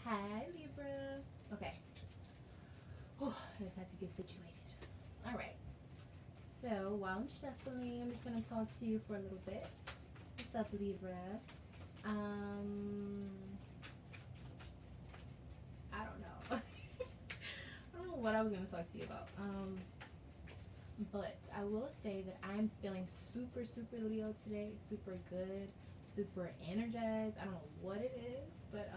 Hi, Libra. Okay. Oh, I just had to get situated. All right. So while I'm shuffling, I'm just gonna talk to you for a little bit. What's up, Libra? Um, I don't know. I don't know what I was gonna talk to you about. But I will say that I'm feeling super, super Leo today. Super good, super energized. I don't know what it is, but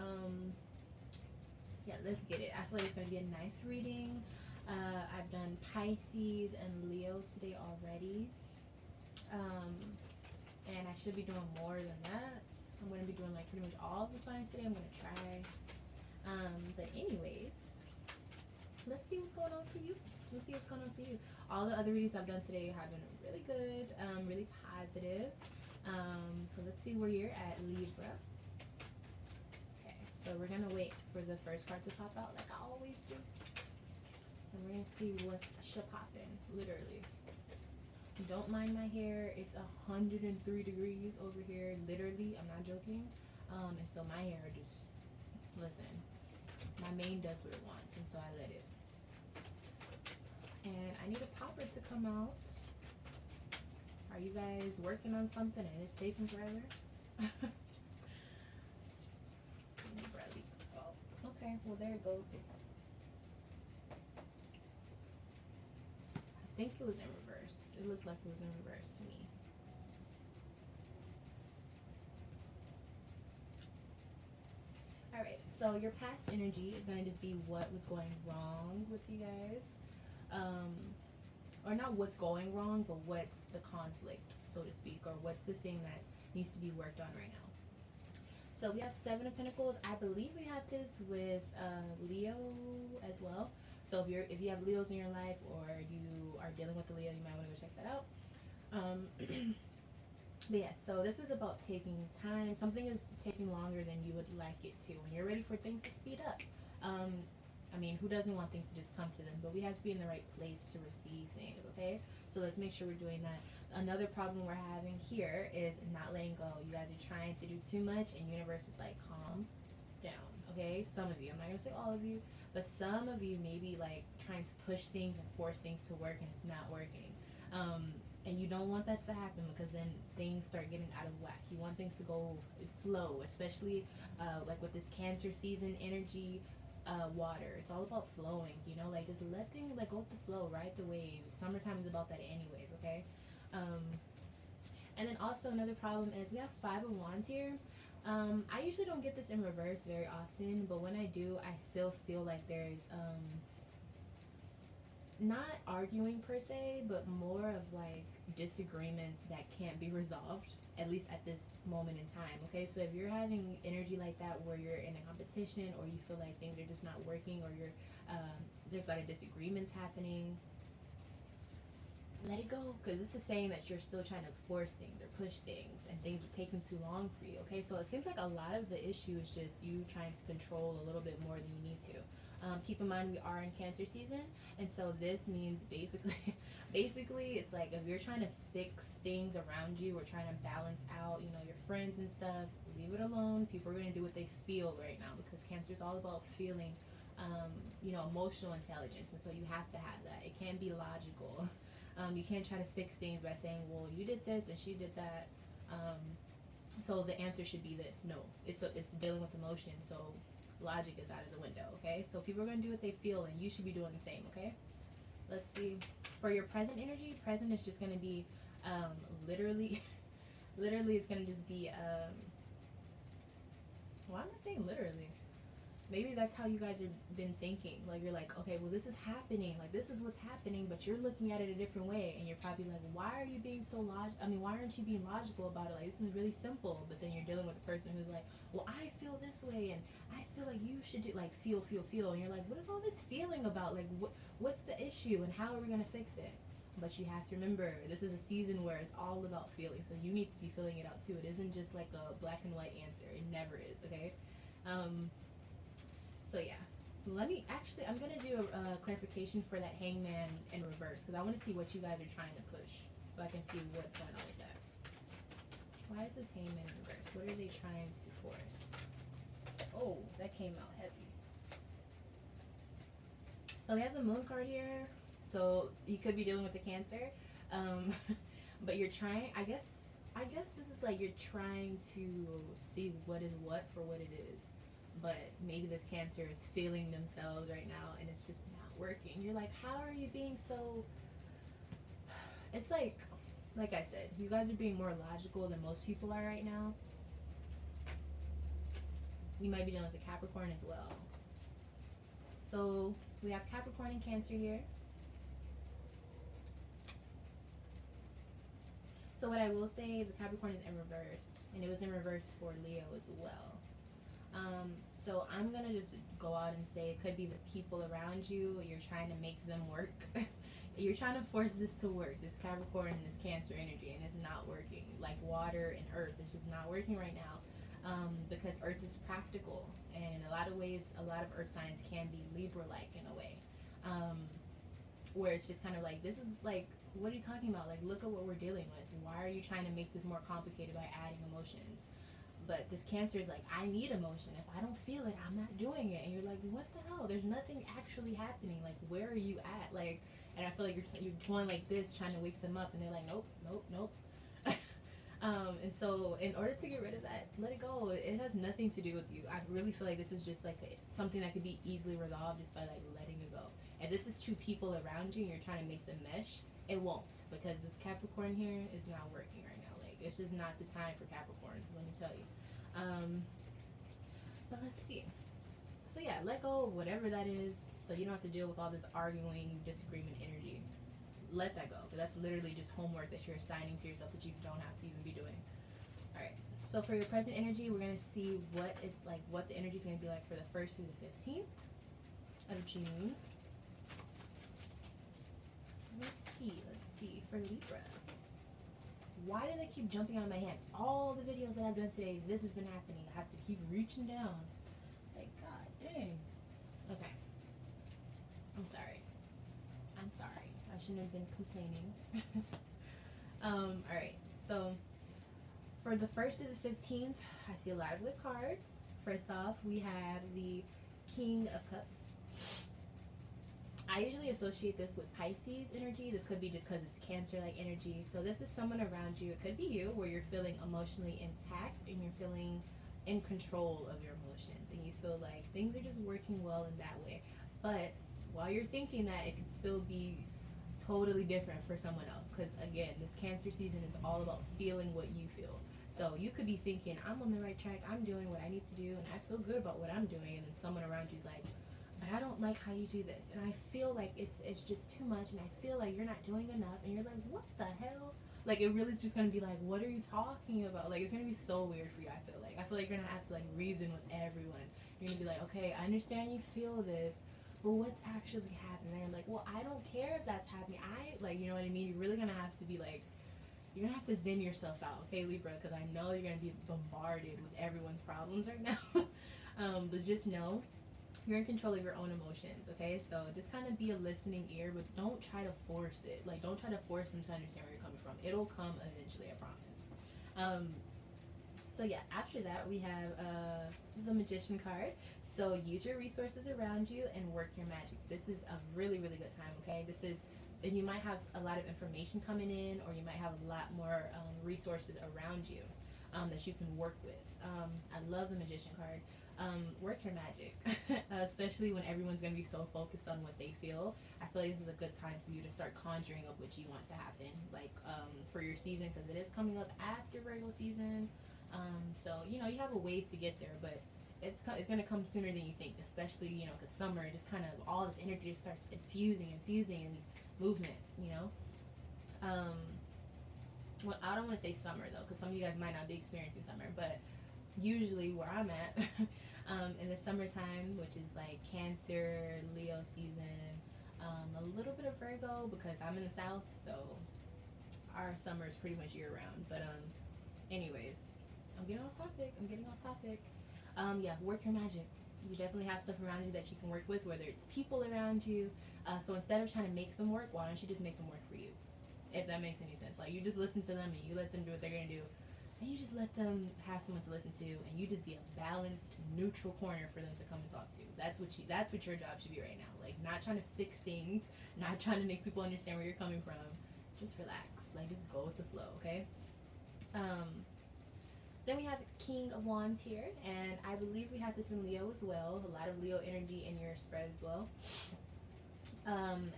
yeah, let's get it. I feel like it's gonna be a nice reading. I've done Pisces and Leo today already. Um, and I should be doing more than that. I'm gonna be doing like pretty much all the signs today. I'm gonna try. But anyways, let's see what's going on for you. Let's see what's going on for you. All the other readings I've done today have been really good, really positive. So let's see where you're at, Libra. Okay, so we're gonna wait for the first card to pop out, like I always do, and we're gonna see what's popping. Literally, don't mind my hair. It's 103 degrees over here. Literally, I'm not joking. And so my hair just, listen, my mane does what it wants, and so I let it. And I need a popper to come out. Are you guys working on something and it's taking forever? Oh, okay, well there it goes. I think it was in reverse. It looked like it was in reverse to me. Alright, so your past energy is going to just be what was going wrong with you guys. Or not what's going wrong, but what's the conflict, so to speak, or what's the thing that needs to be worked on right now. So we have Seven of Pentacles. I believe we have this with Leo as well. So if you have Leos in your life or you are dealing with a Leo, you might want to go check that out. But yeah, so this is about taking time. Something is taking longer than you would like it to. When you're ready for things to speed up. I mean, who doesn't want things to just come to them? But we have to be in the right place to receive things, okay? So let's make sure we're doing that. Another problem we're having here is not letting go. You guys are trying to do too much, and universe is like, calm down, okay? Some of you, I'm not gonna say all of you, but some of you may be like trying to push things and force things to work, and it's not working. And you don't want that to happen, because then things start getting out of whack. You want things to go flow, especially like with this Cancer season energy. Water, it's all about flowing, you know, like just let things like go with the flow, ride the waves. Summertime is about that anyways, okay? And then also another problem is we have Five of Wands here. I usually don't get this in reverse very often, but when I do, I still feel like there's not arguing per se, but more of like disagreements that can't be resolved, at least at this moment in time, okay? So if you're having energy like that where you're in a competition, or you feel like things are just not working, or you're there's a lot of disagreements happening, let it go, because this is saying that you're still trying to force things or push things, and things are taking too long for you, okay? So it seems like a lot of the issue is just you trying to control a little bit more than you need to. Keep in mind we are in Cancer season, and so this means basically it's like if you're trying to fix things around you or trying to balance out, you know, your friends and stuff, leave it alone. People are going to do what they feel right now, because Cancer is all about feeling, you know, emotional intelligence, and so you have to have that. It can't be logical. You can't try to fix things by saying, well, you did this and she did that, so the answer should be this. No, it's dealing with emotion, so logic is out of the window, okay? So people are going to do what they feel, and you should be doing the same, okay? Let's see. For your present energy, present is just going to be literally, literally it's going to just be, why am I saying literally? Maybe that's how you guys have been thinking. Like, you're like, okay, well, this is happening. Like, this is what's happening, but you're looking at it a different way. And you're probably like, why are you being so why aren't you being logical about it? Like, this is really simple. But then you're dealing with a person who's like, well, I feel this way, and I feel like you should do, like, feel. And you're like, what is all this feeling about? Like, what's the issue, and how are we going to fix it? But you have to remember, this is a season where it's all about feeling. So you need to be feeling it out, too. It isn't just like a black and white answer. It never is, okay? So yeah, I'm going to do a clarification for that Hangman in reverse, because I want to see what you guys are trying to push, so I can see what's going on with that. Why is this Hangman in reverse? What are they trying to force? Oh, that came out heavy. So we have the moon card here. So you could be dealing with the Cancer, um, but you're trying. I guess this is like you're trying to see what is what for what it is. But maybe this Cancer is feeling themselves right now, and it's just not working. You're like, how are you being so? It's like I said, you guys are being more logical than most people are right now. You might be dealing with a Capricorn as well. So we have Capricorn and Cancer here. So what I will say, the Capricorn is in reverse, and it was in reverse for Leo as well. So I'm gonna just go out and say it could be the people around you. You're trying to make them work. You're trying to force this to work. This Capricorn and this Cancer energy, and it's not working. Like water and Earth, it's just not working right now. Because Earth is practical, and in a lot of ways, a lot of Earth signs can be Libra-like in a way, where it's just kind of like, this is like, what are you talking about? Like, look at what we're dealing with. Why are you trying to make this more complicated by adding emotions? But this Cancer is like, I need emotion. If I don't feel it, I'm not doing it. And you're like, what the hell? There's nothing actually happening. Like, where are you at? Like, and I feel like you're going like this, trying to wake them up, and they're like, nope, nope, nope. And so in order to get rid of that, let it go. It has nothing to do with you. I really feel like this is just like something that could be easily resolved just by like letting it go. If this is two people around you and you're trying to make them mesh, it won't, because this Capricorn here is not working right now. Like, it's just not the time for Capricorn, let me tell you. But let's see. So yeah, let go of whatever that is, so you don't have to deal with all this arguing, disagreement energy. Let that go, because that's literally just homework that you're assigning to yourself that you don't have to even be doing. All right. So for your present energy, we're gonna see what the energy is gonna be like for the 1st through the 15th of June. Let's see for Libra. Why do they keep jumping out of my hand? All the videos that I've done today, this has been happening. I have to keep reaching down. Like, god dang. Okay. I'm sorry. I shouldn't have been complaining. Alright. So, for the 1st to the 15th, I see a lot of good cards. First off, we have the King of Cups. I usually associate this with Pisces energy. This could be just because it's Cancer-like energy. So this is someone around you. It could be you, where you're feeling emotionally intact and you're feeling in control of your emotions, and you feel like things are just working well in that way. But while you're thinking that, it could still be totally different for someone else, because again, this Cancer season is all about feeling what you feel. So you could be thinking, I'm on the right track, I'm doing what I need to do, and I feel good about what I'm doing, and then someone around you is like, but I don't like how you do this, and I feel like it's just too much, and I feel like you're not doing enough, and you're like, what the hell? Like, it really is just gonna be like, what are you talking about? Like, it's gonna be so weird for you. I feel like you're gonna have to like reason with everyone. You're gonna be like, okay, I understand you feel this, but what's actually happening? And like, well, I don't care if that's happening. You know what I mean? You're really gonna have to be like, you're gonna have to zen yourself out, okay, Libra? Because I know you're gonna be bombarded with everyone's problems right now. But just know you're in control of your own emotions, okay? So just kind of be a listening ear, but don't try to force it. Like, don't try to force them to understand where you're coming from. It'll come eventually, I promise. So yeah, after that we have the Magician card. So use your resources around you and work your magic. This is a really, really good time, okay? And you might have a lot of information coming in, or you might have a lot more resources around you that you can work with. I love the Magician card. Work your magic, especially when everyone's going to be so focused on what they feel. I feel like this is a good time for you to start conjuring up what you want to happen, like for your season, because it is coming up after Virgo season. So, you know, you have a ways to get there, but it's going to come sooner than you think, especially, you know, because summer, just kind of all this energy just starts infusing and movement, you know. Well, I don't want to say summer, though, because some of you guys might not be experiencing summer, but usually where I'm at, in the summertime, which is like Cancer, Leo season, a little bit of Virgo, because I'm in the South, so our summer is pretty much year round. But anyways, I'm getting off topic. Yeah, work your magic. You definitely have stuff around you that you can work with, whether it's people around you. So instead of trying to make them work, why don't you just make them work for you? If that makes any sense. Like, you just listen to them and you let them do what they're gonna do. and you just let them have someone to listen to, and you just be a balanced, neutral corner for them to come and talk to. That's what your job should be right now. Like, not trying to fix things, not trying to make people understand where you're coming from. Just relax. Like, just go with the flow, okay? Um, then we have King of Wands here, and I believe we have this in Leo as well. A lot of Leo energy in your spread as well.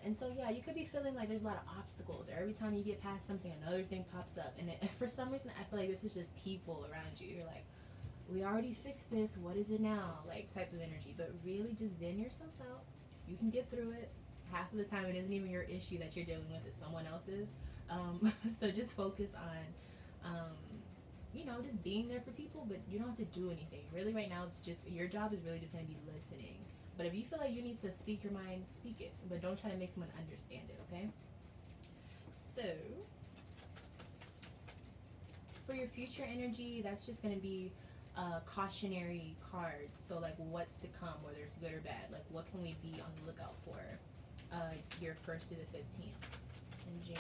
And so yeah, you could be feeling like there's a lot of obstacles, or every time you get past something, another thing pops up, and for some reason, I feel like this is just people around you. You're like, we already fixed this. What is it now? Like, type of energy. But really, just zen yourself out. You can get through it. Half of the time, it isn't even your issue that you're dealing with; it's someone else's. So just focus on, just being there for people. But you don't have to do anything. Really, right now, it's just your job is really just going to be listening. But if you feel like you need to speak your mind, speak it. But don't try to make someone understand it, okay? So, for your future energy, that's just going to be cautionary cards. So, like, what's to come, whether it's good or bad. Like, what can we be on the lookout for your 1st to the 15th in June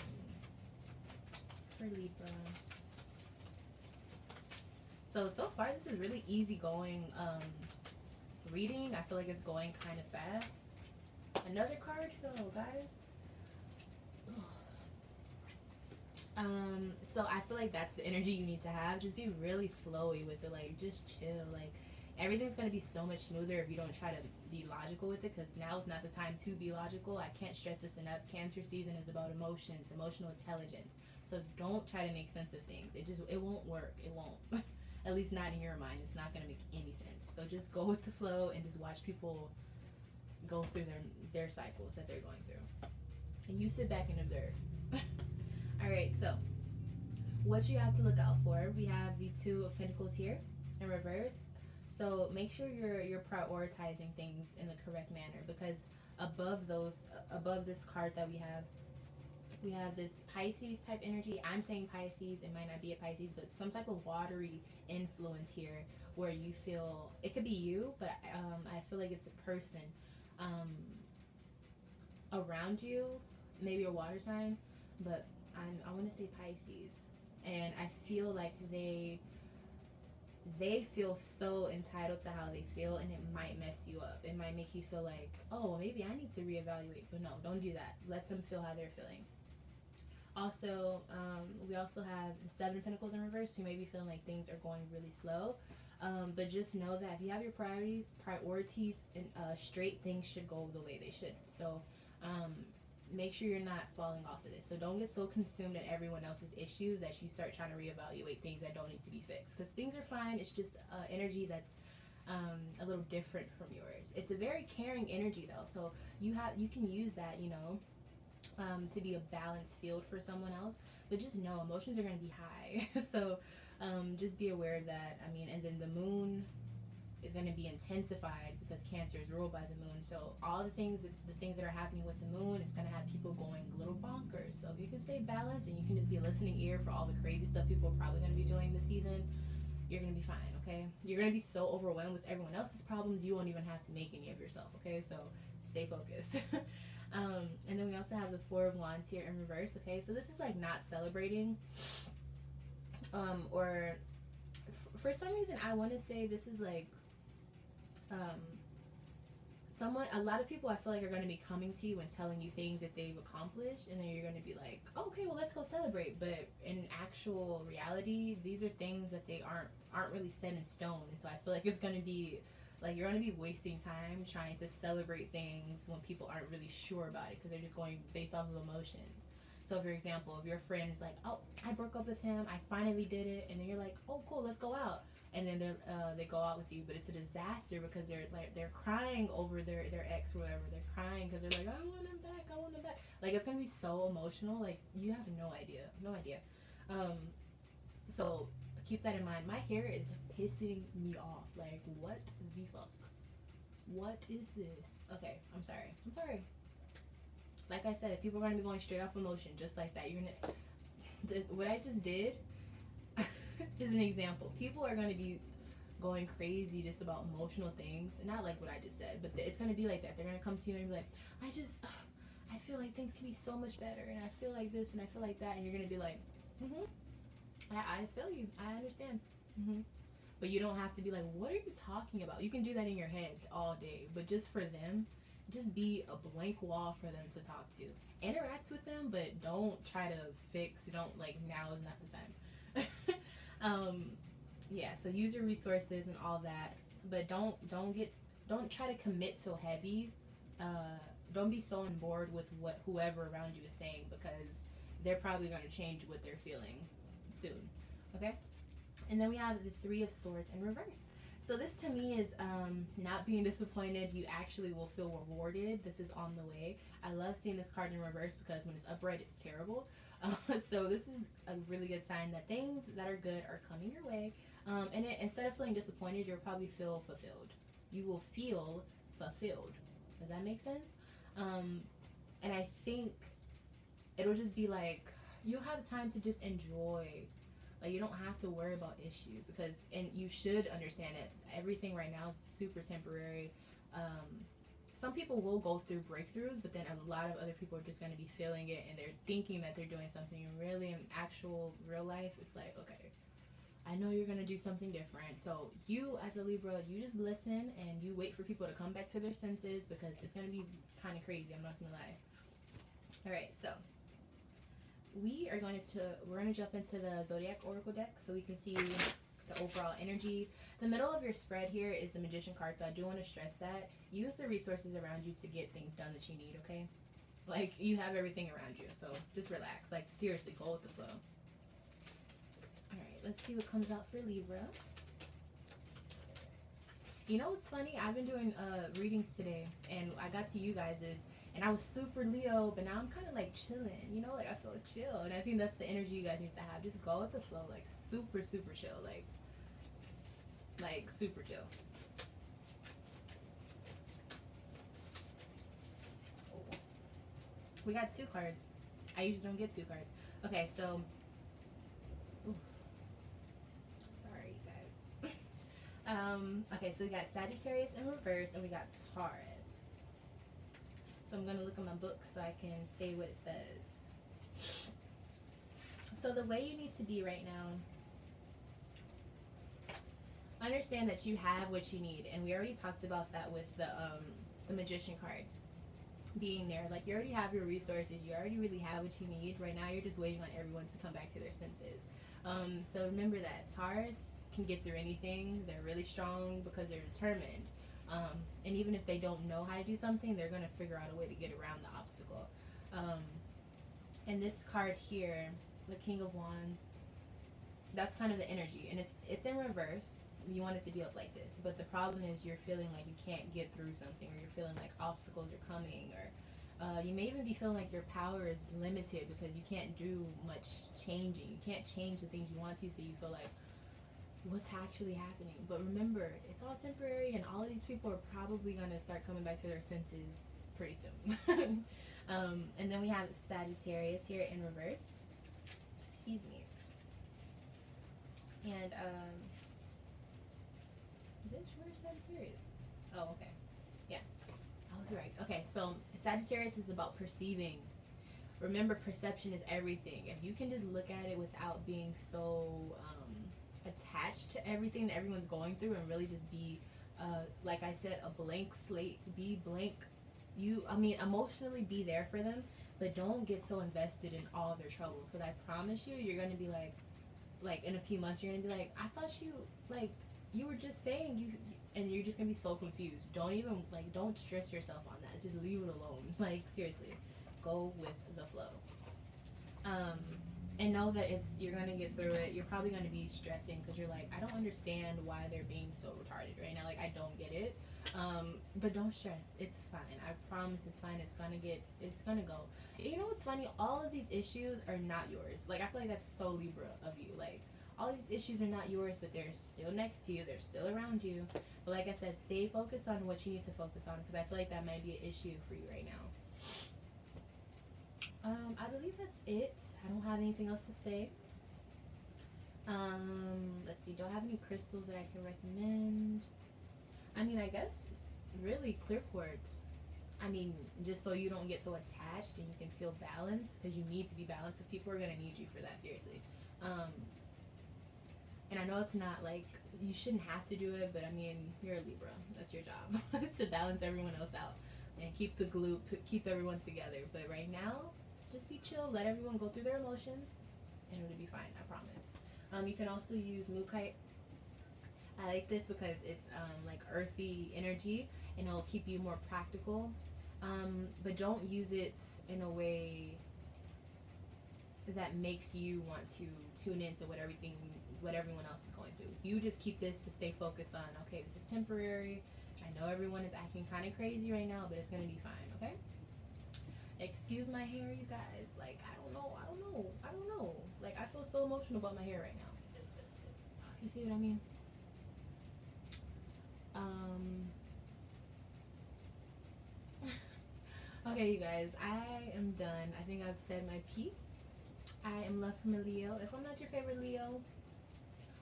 for Libra. So far, this is really easygoing reading. I feel like it's going kind of fast. Another card, though, guys. So I feel like that's the energy you need to have. Just be really flowy with it. Like, just chill. Like, everything's gonna be so much smoother if you don't try to be logical with it. Because now is not the time to be logical. I can't stress this enough. Cancer season is about emotions, emotional intelligence. So don't try to make sense of things. It won't work. It won't. At least not in your mind. It's not gonna make any sense. So just go with the flow and just watch people go through their cycles that they're going through. And you sit back and observe. All right, so what you have to look out for, we have the Two of Pentacles here in reverse. So make sure you're prioritizing things in the correct manner, because above this card that we have this Pisces type energy. I'm saying Pisces, it might not be a Pisces, but some type of watery influence here, where you feel, it could be you, but I feel like it's a person around you, maybe a water sign, but I want to say Pisces, and I feel like they feel so entitled to how they feel, and it might mess you up. It might make you feel like, oh, maybe I need to reevaluate. But no, don't do that. Let them feel how they're feeling. Also, we also have the Seven of Pentacles in reverse. You may be feeling like things are going really slow. But just know that if you have your priorities in straight, things should go the way they should. So make sure you're not falling off of this. So don't get so consumed in everyone else's issues that you start trying to reevaluate things that don't need to be fixed. Because things are fine. It's just energy that's a little different from yours. It's a very caring energy though. So you can use that, to be a balanced field for someone else. But just know emotions are going to be high. So just be aware of that. I mean, and then the moon is going to be intensified because Cancer is ruled by the moon. So all the things that are happening with the moon is going to have people going a little bonkers. So if you can stay balanced and you can just be a listening ear for all the crazy stuff people are probably going to be doing this season, you're going to be fine, okay? You're going to be so overwhelmed with everyone else's problems, you won't even have to make any of yourself, okay? So stay focused. And then we also have the Four of Wands here in reverse, okay? So this is like not celebrating, or for some reason I want to say this is like a lot of people I feel like are going to be coming to you and telling you things that they've accomplished, and then you're going to be like, oh, okay, well, let's go celebrate. But in actual reality, these are things that they aren't really set in stone. And so I feel like it's going to be like you're going to be wasting time trying to celebrate things when people aren't really sure about it, because they're just going based off of emotions. So, for example, if your friend is like, oh, I broke up with him, I finally did it, and then you're like, oh, cool, let's go out. And then they go out with you, but it's a disaster because they're crying over their ex or whatever. They're crying because they're like, I want him back, I want him back. Like, it's gonna be so emotional. Like, you have no idea. So keep that in mind. My hair is pissing me off. Like, what the fuck? What is this? Okay, I'm sorry. Like I said, people are gonna be going straight off emotion, just like that. What I just did is an example. People are going to be going crazy just about emotional things, not like what I just said, but it's going to be like that. They're going to come to you and be like, I feel like things can be so much better, and I feel like this and I feel like that, and you're going to be like, I feel you. I understand. Hmm. But you don't have to be like, what are you talking about? You can do that in your head all day. But just for them, just be a blank wall for them to talk to. Interact with them, but don't try to fix. Don't like, now is not the time. Yeah. So use your resources and all that, but don't try to commit so heavy. Uh, don't be so on board with what whoever around you is saying, because they're probably going to change what they're feeling soon. Okay. And then we have the Three of Swords in reverse. So this to me is not being disappointed. You actually will feel rewarded. This is on the way. I love seeing this card in reverse because when it's upright, it's terrible. So this is a really good sign that things that are good are coming your way. Instead of feeling disappointed, you'll probably feel fulfilled. You will feel fulfilled. Does that make sense? Um, and I think it'll just be like you'll have time to just enjoy. Like, you don't have to worry about issues, because and you should understand it. Everything right now is super temporary. Some people will go through breakthroughs, but then a lot of other people are just going to be feeling it and they're thinking that they're doing something, and really in actual real life it's like, okay, I know you're going to do something different. So you as a Libra, you just listen and you wait for people to come back to their senses, because it's going to be kind of crazy, I'm not going to lie. All right, so we're going to jump into the Zodiac Oracle deck so we can see the overall energy. The middle of your spread here is the Magician card, so I do want to stress that. Use the resources around you to get things done that you need, okay? Like, you have everything around you, so just relax. Like, seriously, go with the flow. Alright, let's see what comes out for Libra. You know what's funny? I've been doing readings today, and I got to you guys's, and I was super Leo, but now I'm kind of like chilling, you know, like I feel chill, and I think that's the energy you guys need to have. Just go with the flow, like super, super chill, like super chill. Oh. We got two cards. I usually don't get two cards. Okay, so, ooh, sorry, you guys. Okay, so we got Sagittarius in reverse, and we got Taurus. So I'm going to look at my book so I can say what it says. So the way you need to be right now, understand that you have what you need. And we already talked about that with the Magician card being there. Like, you already have your resources. You already really have what you need. Right now you're just waiting on everyone to come back to their senses. So remember that Taurus can get through anything. They're really strong because they're determined. And even if they don't know how to do something, they're going to figure out a way to get around the obstacle. And this card here, the King of Wands, that's kind of the energy. And it's in reverse. You want it to be up like this. But the problem is you're feeling like you can't get through something, or you're feeling like obstacles are coming, or you may even be feeling like your power is limited because you can't do much changing. You can't change the things you want to, so you feel like, what's actually happening? But remember, it's all temporary, and all of these people are probably going to start coming back to their senses pretty soon. And then we have Sagittarius here in reverse. Excuse me. And where's Sagittarius? Oh, okay. Yeah, I was right. Okay, so Sagittarius is about perceiving. Remember, perception is everything. If you can just look at it without being so attached to everything that everyone's going through, and really just be, like I said, a blank slate. Be blank. Emotionally be there for them, but don't get so invested in all of their troubles, because I promise you, you're going to be like in a few months, you're going to be like, I thought you were just saying and you're just going to be so confused. Don't even, don't stress yourself on that. Just leave it alone. Like, seriously, go with the flow. And know that you're gonna get through it. You're probably gonna be stressing because you're like, I don't understand why they're being so retarded right now. Like, I don't get it. But don't stress. It's fine. I promise it's fine. It's gonna go. You know what's funny? All of these issues are not yours. Like, I feel like that's so Libra of you. Like, all these issues are not yours, but they're still next to you. They're still around you. But like I said, stay focused on what you need to focus on, because I feel like that might be an issue for you right now. I believe that's it. I don't have anything else to say. Let's see. Do I have any crystals that I can recommend? I mean, I guess really clear quartz. I mean, just so you don't get so attached and you can feel balanced, because you need to be balanced, because people are going to need you for that, seriously. And I know it's not like you shouldn't have to do it, but I mean, you're a Libra. That's your job to balance everyone else out and keep the glue, keep everyone together. But right now, just be chill. Let everyone go through their emotions, and it'll be fine. I promise. You can also use Mookaite. I like this because it's like earthy energy, and it'll keep you more practical. But don't use it in a way that makes you want to tune into what everyone else is going through. You just keep this to stay focused on, okay, this is temporary. I know everyone is acting kind of crazy right now, but it's going to be fine, okay? Excuse my hair, you guys. Like, I don't know. Like, I feel so emotional about my hair right now. You see what I mean? Um, okay, you guys, I am done. I think I've said my piece. I am love from a Leo. If I'm not your favorite Leo,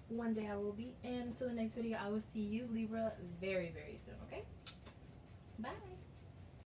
one day I will be. And until the next video, I will see you, Libra, very, very soon, okay?